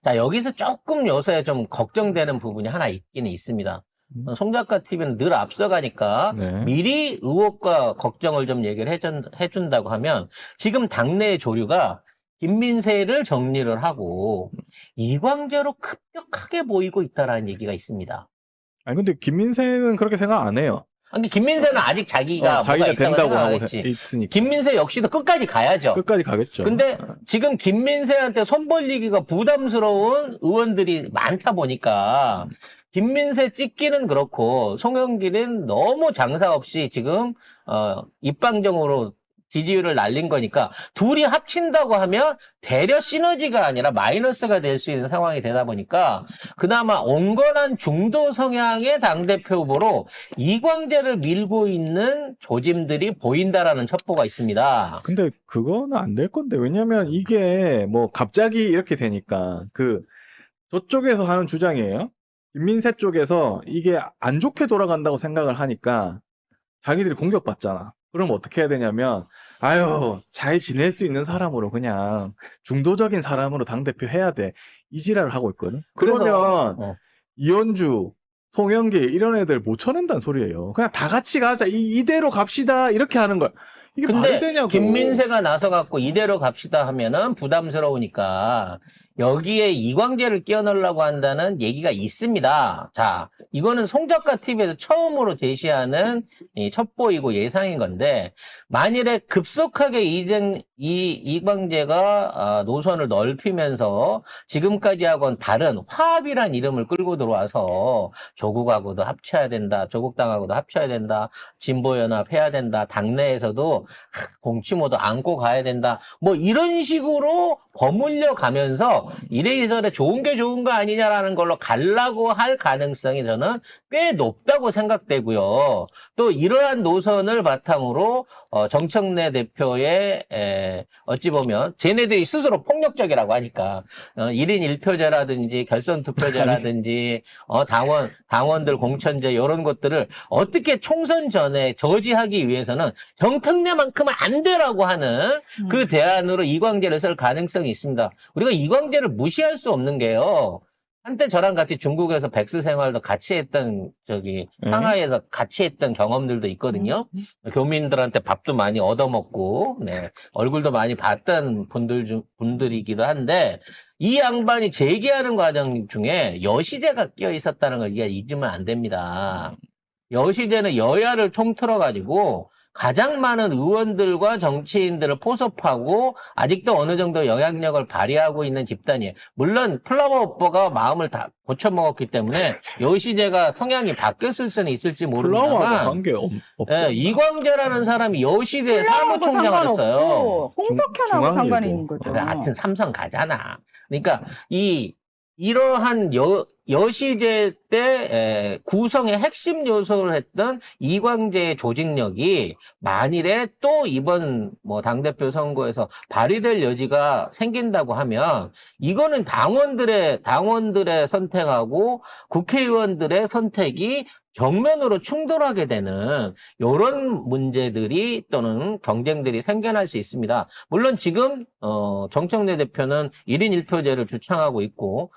자, 여기서 조금 요새 좀 걱정되는 부분이 하나 있기는 있습니다. 송 작가 TV는 늘 앞서가니까 네. 미리 의혹과 걱정을 좀 얘기를 해준다고 하면 지금 당내의 조류가 김민세를 정리를 하고 이광재로 급격하게 모이고 있다라는 얘기가 있습니다. 아니 근데 김민세는 그렇게 생각 안 해요. 아니, 김민세는 아직 자기가 자기가 뭐가 있다고 된다고 하고 생각하겠지. 있으니까 김민세 역시도 끝까지 가야죠. 끝까지 가겠죠. 근데 지금 김민세한테 손 벌리기가 부담스러운 의원들이 많다 보니까 김민세 찍기는 그렇고 송영길은 너무 장사 없이 지금 입방정으로 지지율을 날린 거니까 둘이 합친다고 하면 대려 시너지가 아니라 마이너스가 될 수 있는 상황이 되다 보니까 그나마 온건한 중도 성향의 당대표 후보로 이광재를 밀고 있는 조짐들이 보인다라는 첩보가 있습니다. 근데 그거는 안 될 건데 왜냐면 이게 뭐 갑자기 이렇게 되니까 저쪽에서 하는 주장이에요. 김민세 쪽에서 이게 안 좋게 돌아간다고 생각을 하니까 자기들이 공격받잖아. 그럼 어떻게 해야 되냐면 아유 잘 지낼 수 있는 사람으로 그냥 중도적인 사람으로 당대표 해야 돼. 이 지랄을 하고 있거든. 그러면 이현주, 송영길 이런 애들 못 쳐낸다는 소리예요. 그냥 다 같이 가자. 이대로 갑시다. 이렇게 하는 거야. 이게 말이 근데 되냐고. 김민세가 나서갖고 이대로 갑시다 하면은 부담스러우니까 여기에 이광재를 끼워 넣으려고 한다는 얘기가 있습니다. 자, 이거는 송 작가 TV에서 처음으로 제시하는 이 첩보이고 예상인 건데, 만일에 급속하게 이광재가 노선을 넓히면서 지금까지 하고는 다른 화합이란 이름을 끌고 들어와서 조국하고도 합쳐야 된다, 조국당하고도 합쳐야 된다, 진보연합 해야 된다, 당내에서도 공치모도 안고 가야 된다, 뭐 이런 식으로 버물려 가면서 이래저래 좋은 게 좋은 거 아니냐라는 걸로 가려고 할 가능성이 저는 꽤 높다고 생각되고요. 또 이러한 노선을 바탕으로 정청래 대표의 어찌 보면 쟤네들이 스스로 폭력적이라고 하니까 1인 1표제라든지 결선 투표제라든지 당원들 공천제 이런 것들을 어떻게 총선 전에 저지하기 위해서는 정청래만큼은 안 되라고 하는 그 대안으로 이광재를 쓸 가능성이 있습니다. 우리가 이광재를 무시할 수 없는 게요. 한때 저랑 같이 중국에서 백수 생활도 같이 했던 상하이에서 같이 했던 경험들도 있거든요. 교민들한테 밥도 많이 얻어먹고 얼굴도 많이 봤던 분들이기도 한데 이 양반이 재기하는 과정 중에 여시제가 끼어 있었다는 걸 잊으면 안 됩니다. 여시제는 여야를 통틀어 가지고 가장 많은 의원들과 정치인들을 포섭하고 아직도 어느 정도 영향력을 발휘하고 있는 집단이에요. 물론 플라워 오빠가 마음을 다 고쳐먹었기 때문에 여시제가 성향이 바뀌었을 수는 있을지 모릅니다만 관계 없죠. 이광재라는 사람이 여시대 사무총장을 했어요. 홍석현하고 상관이 있는 거죠. 하여튼 삼성 가잖아. 그러니까 이러한 여시제 때 구성의 핵심 요소를 했던 이광재의 조직력이 만일에 또 이번 당대표 선거에서 발휘될 여지가 생긴다고 하면 이거는 당원들의 선택하고 국회의원들의 선택이 정면으로 충돌하게 되는 이런 문제들이 또는 경쟁들이 생겨날 수 있습니다. 물론 지금 정청래 대표는 1인 1표제를 주창하고 있고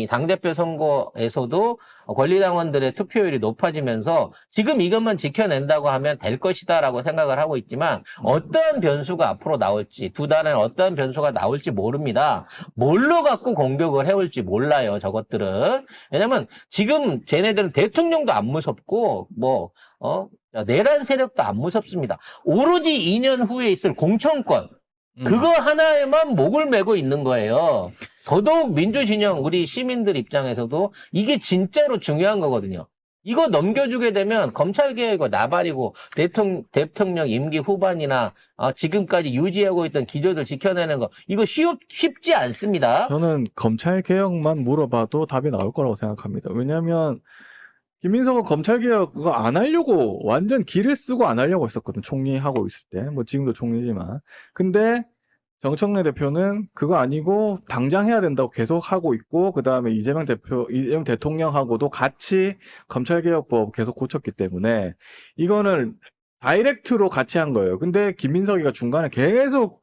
당대표 선거에서도 권리당원들의 투표율이 높아지면서 지금 이것만 지켜낸다고 하면 될 것이다라고 생각을 하고 있지만 어떠한 변수가 앞으로 나올지 두 달에 어떠한 변수가 나올지 모릅니다. 뭘로 갖고 공격을 해올지 몰라요. 저것들은. 왜냐면 지금 쟤네들은 대통령도 안 무섭고 내란 세력도 안 무섭습니다. 오로지 2년 후에 있을 공천권 그거 하나에만 목을 메고 있는 거예요. 더더욱 민주진영 우리 시민들 입장에서도 이게 진짜로 중요한 거거든요. 이거 넘겨주게 되면 검찰개혁이고 나발이고 대통령 임기 후반이나 지금까지 유지하고 있던 기조들 지켜내는 거 이거 쉽지 않습니다. 저는 검찰개혁만 물어봐도 답이 나올 거라고 생각합니다. 왜냐하면 김민석은 검찰개혁 그거 안 하려고 완전 기를 쓰고 안 하려고 했었거든. 총리하고 있을 때. 지금도 총리지만. 근데 정청래 대표는 그거 아니고 당장 해야 된다고 계속 하고 있고 그다음에 이재명 대통령하고도 같이 검찰개혁법 계속 고쳤기 때문에 이거는 다이렉트로 같이 한 거예요. 근데 김민석이가 중간에 계속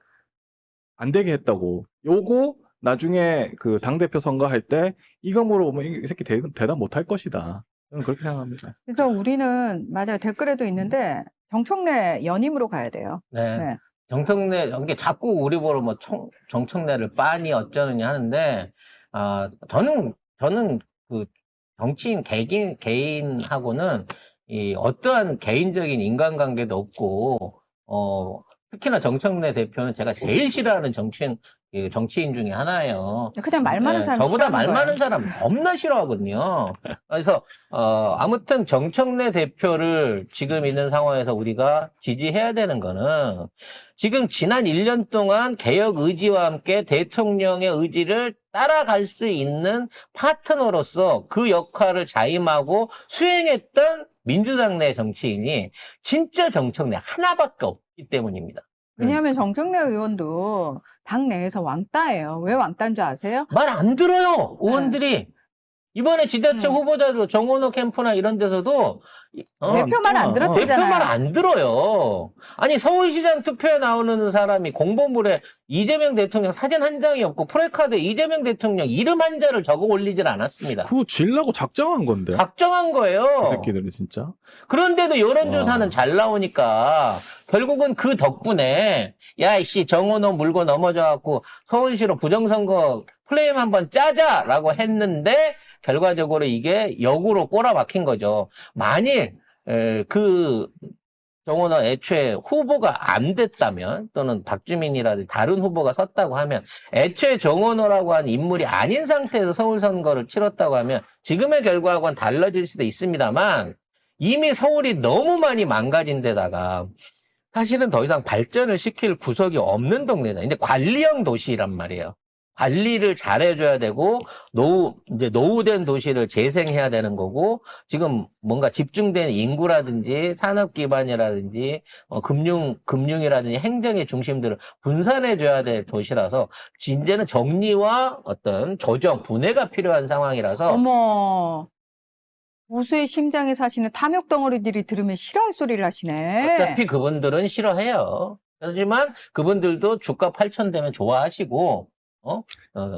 안 되게 했다고. 요거 나중에 그 당대표 선거할 때 이거 물어보면 이 새끼 대답 못할 것이다. 저는 그렇게 생각합니다. 그래서 우리는 맞아요. 댓글에도 있는데 정청래 연임으로 가야 돼요. 네. 네. 정청래, 이게 자꾸 우리 보러 뭐 정청래를 빤히 어쩌느냐 하는데, 저는 그 정치인 개인하고는 어떠한 개인적인 인간관계도 없고, 특히나 정청래 대표는 제가 제일 싫어하는 정치인 중에 하나예요. 그냥 말 많은 사람 저보다 말 싫어하는 많은 거예요. 사람 겁나 싫어하거든요. 그래서 아무튼 정청래 대표를 지금 있는 상황에서 우리가 지지해야 되는 거는 지금 지난 1년 동안 개혁 의지와 함께 대통령의 의지를 따라갈 수 있는 파트너로서 그 역할을 자임하고 수행했던 민주당 내 정치인이 진짜 정청래 하나밖에 없기 때문입니다. 왜냐하면 정청래 의원도 당 내에서 왕따예요. 왜 왕따인 줄 아세요? 말 안 들어요, 의원들이. 이번에 지자체 후보자도 정원호 캠프나 이런 데서도 대표 말 안 대표 들었잖아요. 말 안 들어요. 아니, 서울시장 투표에 나오는 사람이 공보물에 이재명 대통령 사진 한 장이 없고 프레카드에 이재명 대통령 이름 한 자를 적어 올리질 않았습니다. 그거 질라고 작정한 건데. 작정한 거예요. 이 새끼들이 진짜. 그런데도 여론조사는 와. 잘 나오니까 결국은 그 덕분에 야, 이씨 정원호 물고 넘어져갖고 서울시로 부정선거 플레임 한번 짜자라고 했는데 결과적으로 이게 역으로 꼬라박힌 거죠. 만일 그 정원호 애초에 후보가 안 됐다면 또는 박주민이라든지 다른 후보가 섰다고 하면 애초에 정원호라고 하는 인물이 아닌 상태에서 서울 선거를 치렀다고 하면 지금의 결과하고는 달라질 수도 있습니다만 이미 서울이 너무 많이 망가진 데다가 사실은 더 이상 발전을 시킬 구석이 없는 동네다. 이제 관리형 도시란 말이에요. 관리를 잘해줘야 되고 이제 노후된 도시를 재생해야 되는 거고 지금 뭔가 집중된 인구라든지 산업 기반이라든지 금융이라든지 행정의 중심들을 분산해줘야 될 도시라서 이제는 정리와 어떤 조정, 분해가 필요한 상황이라서 어머. 보수의 심장에 사시는 탐욕 덩어리들이 들으면 싫어할 소리를 하시네. 어차피 그분들은 싫어해요. 하지만 그분들도 주가 8천 되면 좋아하시고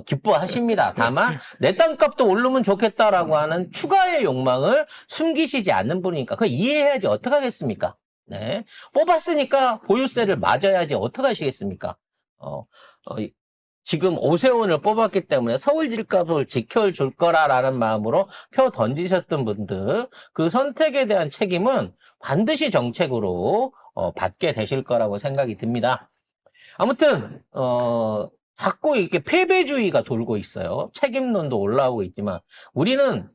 기뻐하십니다. 다만 내 땅값도 오르면 좋겠다라고 하는 추가의 욕망을 숨기시지 않는 분이니까 그걸 이해해야지 어떡하겠습니까? 네. 뽑았으니까 보유세를 맞아야지 어떡하시겠습니까? 지금 오세훈을 뽑았기 때문에 서울 집값을 지켜줄 거라라는 마음으로 표 던지셨던 분들 그 선택에 대한 책임은 반드시 정책으로 받게 되실 거라고 생각이 듭니다. 아무튼 자꾸 이렇게 패배주의가 돌고 있어요. 책임론도 올라오고 있지만 우리는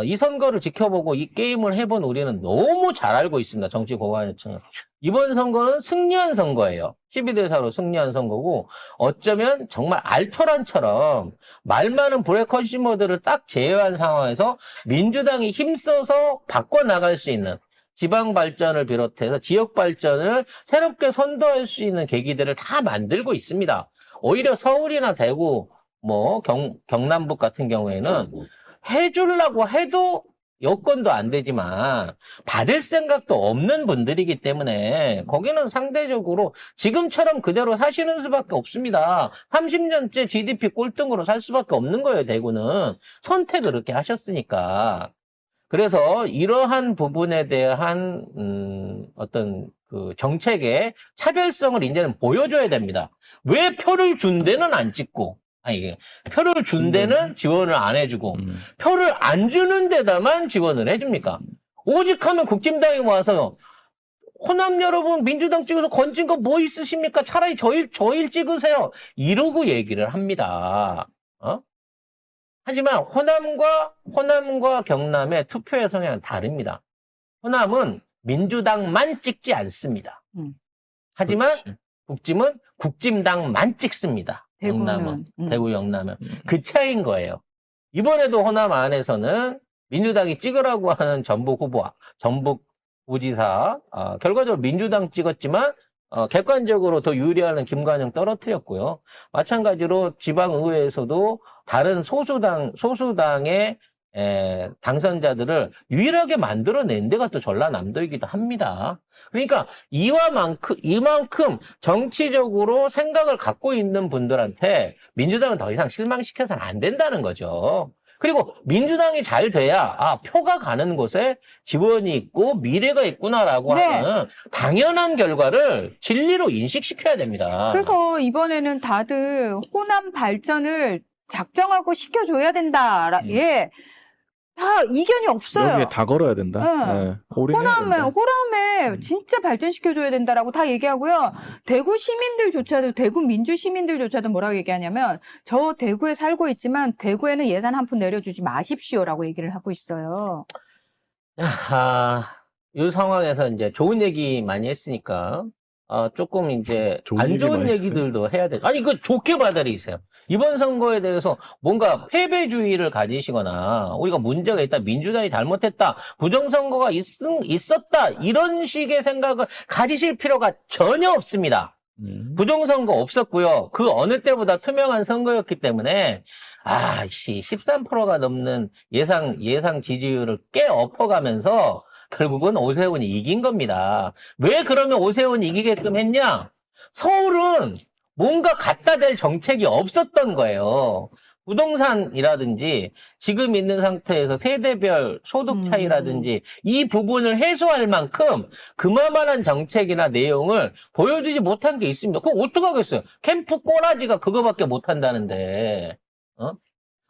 이 선거를 지켜보고 이 게임을 해본 우리는 너무 잘 알고 있습니다. 정치 고관여층은. 이번 선거는 승리한 선거예요. 12대 4로 승리한 선거고 어쩌면 정말 알토란처럼 말 많은 브레 컨슈머들을 딱 제외한 상황에서 민주당이 힘써서 바꿔나갈 수 있는 지방 발전을 비롯해서 지역 발전을 새롭게 선도할 수 있는 계기들을 다 만들고 있습니다. 오히려 서울이나 대구, 경남북 같은 경우에는 해주려고 해도 여건도 안 되지만 받을 생각도 없는 분들이기 때문에 거기는 상대적으로 지금처럼 그대로 사시는 수밖에 없습니다. 30년째 GDP 꼴등으로 살 수밖에 없는 거예요, 대구는. 선택을 그렇게 하셨으니까. 그래서 이러한 부분에 대한 어떤 그 정책의 차별성을 이제는 보여줘야 됩니다. 왜 표를 준 데는 안 찍고 표를 준 데는 지원을 안 해주고 표를 안 주는 데다만 지원을 해줍니까? 오직 하면 국진당이 와서 호남 여러분 민주당 찍어서 건진 거 뭐 있으십니까? 차라리 저일 찍으세요. 이러고 얘기를 합니다. 하지만 호남과 경남의 투표의 성향은 다릅니다. 호남은 민주당만 찍지 않습니다. 하지만 그렇지. 국짐은 국짐당만 찍습니다. 영남은, 대구 영남은. 그 차이인 거예요. 이번에도 호남 안에서는 민주당이 찍으라고 하는 전북 부지사, 결과적으로 민주당 찍었지만, 객관적으로 더 유리하는 김관영 떨어뜨렸고요. 마찬가지로 지방의회에서도 다른 소수당의 당선자들을 유일하게 만들어낸 데가 또 전라남도이기도 합니다. 그러니까 이만큼 정치적으로 생각을 갖고 있는 분들한테 민주당은 더 이상 실망시켜서는 안 된다는 거죠. 그리고 민주당이 잘 돼야 표가 가는 곳에 지원이 있고 미래가 있구나라고 네. 하는 당연한 결과를 진리로 인식시켜야 됩니다. 그래서 이번에는 다들 호남 발전을 작정하고 시켜줘야 된다. 예. 다 이견이 없어요. 여기에 다 걸어야 된다. 네. 네. 올인해야 된다. 호남에 진짜 발전시켜줘야 된다라고 다 얘기하고요. 대구 시민들조차도, 대구 민주 시민들조차도 뭐라고 얘기하냐면, 저 대구에 살고 있지만 대구에는 예산 한 푼 내려주지 마십시오라고 얘기를 하고 있어요. 이 상황에서 이제 좋은 얘기 많이 했으니까, 조금 이제 좋은 안 얘기 좋은 많이 얘기들도 해야 돼. 아니, 좋게 받아들이세요. 이번 선거에 대해서 뭔가 패배주의를 가지시거나, 우리가 문제가 있다, 민주당이 잘못했다, 부정선거가 있었다, 이런 식의 생각을 가지실 필요가 전혀 없습니다. 부정선거 없었고요. 그 어느 때보다 투명한 선거였기 때문에 13%가 넘는 예상 지지율을 깨 엎어가면서 결국은 오세훈이 이긴 겁니다. 왜 그러면 오세훈이 이기게끔 했냐? 서울은 뭔가 갖다 댈 정책이 없었던 거예요. 부동산이라든지 지금 있는 상태에서 세대별 소득 차이라든지 이 부분을 해소할 만큼 그만한 정책이나 내용을 보여주지 못한 게 있습니다. 그럼 어떡하겠어요? 캠프 꼬라지가 그거밖에 못한다는데.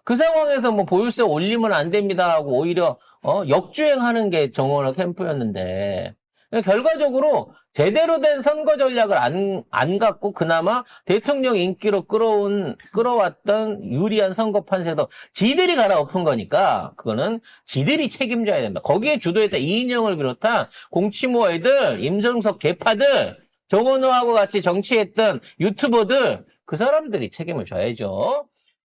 그 상황에서 뭐 보유세 올리면 안 됩니다 하고 오히려 역주행하는 게 정원호 캠프였는데 결과적으로 제대로 된 선거 전략을 안 갖고 그나마 대통령 인기로 끌어왔던 유리한 선거 판세도 지들이 갈아엎은 거니까 그거는 지들이 책임져야 된다. 거기에 주도했던 이인영을 비롯한 공치모 애들, 임정석 개파들, 정원호하고 같이 정치했던 유튜버들 그 사람들이 책임을 져야죠.